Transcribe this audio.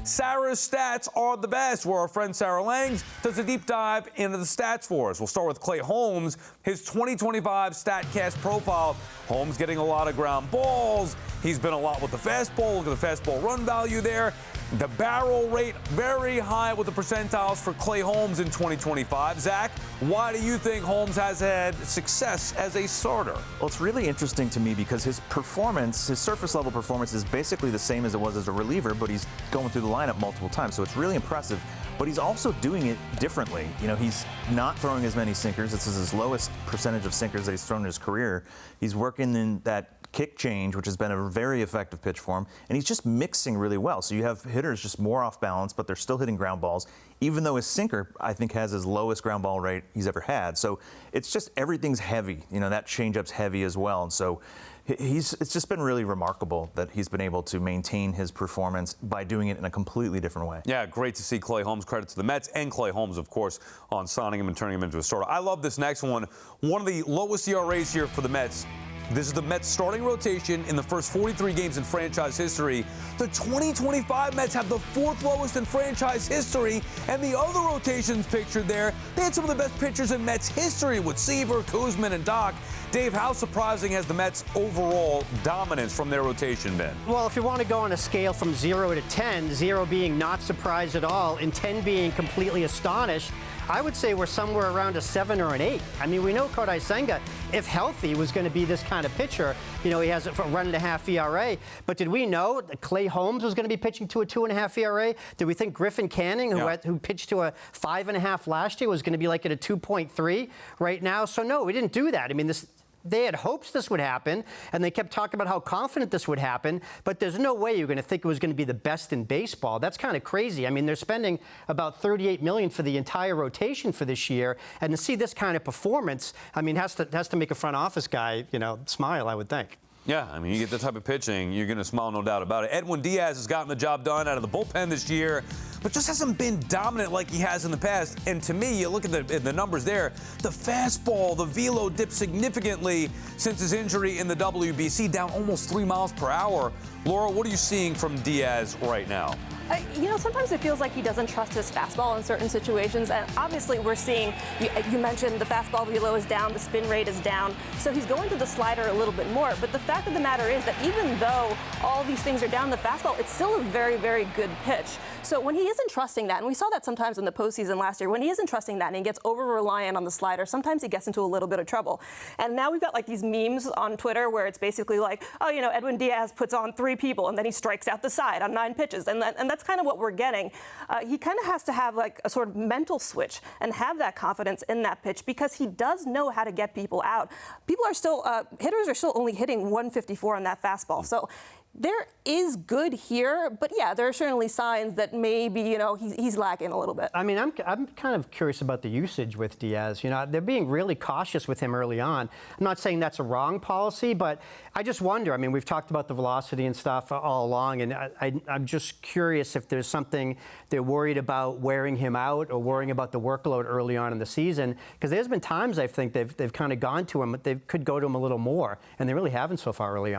Sarah's stats are the best, where our friend Sarah Langs does a deep dive into the stats for us. We'll start with Clay Holmes, his 2025 StatCast profile. Holmes getting a lot of ground balls. He's been a lot with the fastball. Look at the fastball run value there. The barrel rate very high with the percentiles for Clay Holmes in 2025. Zach, why do you think Holmes has had success as a starter? Well, it's really interesting to me because his performance, his surface level performance is basically the same as it was as a reliever, but he's going through the lineup multiple times, so it's really impressive. But he's also doing it differently. You know, he's not throwing as many sinkers. This is his lowest percentage of sinkers that he's thrown in his career. He's working in that kick change, which has been a very effective pitch for him, and he's just mixing really well. So you have hitters just more off balance, but they're still hitting ground balls, even though his sinker, I think, has his lowest ground ball rate he's ever had. So it's just everything's heavy. You know, that changeup's heavy as well. And so it's just been really remarkable that he's been able to maintain his performance by doing it in a completely different way. Yeah, great to see Clay Holmes. Credit to the Mets and Clay Holmes, of course, on signing him and turning him into a starter. I love this next one. One of the lowest ERAs here for the Mets. This is the Mets starting rotation in the first 43 games in franchise history. The 2025 Mets have the fourth lowest in franchise history, and the other rotations pictured there, they had some of the best pitchers in Mets history with Seaver, Kuzman, and Doc. Dave, how surprising has the Mets' overall dominance from their rotation been? Well, if you want to go on a scale from 0 to 10, 0 being not surprised at all, and 10 being completely astonished, I would say we're somewhere around a 7 or an 8. I mean, we know Kodai Senga, if healthy, was going to be this kind of pitcher. You know, he has a 1.5 ERA. But did we know that Clay Holmes was going to be pitching to a 2.5 ERA? Did we think Griffin Canning, who pitched to a 5.5 last year, was going to be like at a 2.3 right now? So no, we didn't do that. I mean, they had hopes this would happen, and they kept talking about how confident this would happen, but there's no way you're going to think it was going to be the best in baseball. That's kind of crazy. I mean, they're spending about $38 million for the entire rotation for this year, and to see this kind of performance, I mean, has to make a front office guy, you know, smile, I would think. Yeah, I mean, you get the type of pitching, you're going to smile, no doubt about it. Edwin Diaz has gotten the job done out of the bullpen this year, but just hasn't been dominant like he has in the past. And to me, you look at the numbers there, the fastball, the velo dipped significantly since his injury in the WBC, down almost 3 miles per hour. Laura, what are you seeing from Diaz right now? You know, sometimes it feels like he doesn't trust his fastball in certain situations, and obviously we're seeing, you mentioned the fastball velo is down, the spin rate is down, so he's going to the slider a little bit more. But the fact of the matter is that even though all these things are down, the fastball, it's still a very, very good pitch. So when he isn't trusting that, and we saw that sometimes in the postseason last year, when he isn't trusting that and he gets over-reliant on the slider, sometimes he gets into a little bit of trouble. And now we've got like these memes on Twitter where it's basically like, oh, you know, Edwin Diaz puts on 3 people and then he strikes out the side on 9 pitches. And that's kind of what we're getting. He kind of has to have like a sort of mental switch and have that confidence in that pitch because he does know how to get people out. People are still, hitters are still only hitting 154 on that fastball. So there is good here, but yeah, there are certainly signs that maybe, you know, he's lacking a little bit. I mean, I'm kind of curious about the usage with Diaz. You know, they're being really cautious with him early on. I'm not saying that's a wrong policy, but I just wonder. I mean, we've talked about the velocity and stuff all along, and I'm just curious if there's something they're worried about wearing him out or worrying about the workload early on in the season. Because there's been times I think they've kind of gone to him, but they could go to him a little more, and they really haven't so far early on.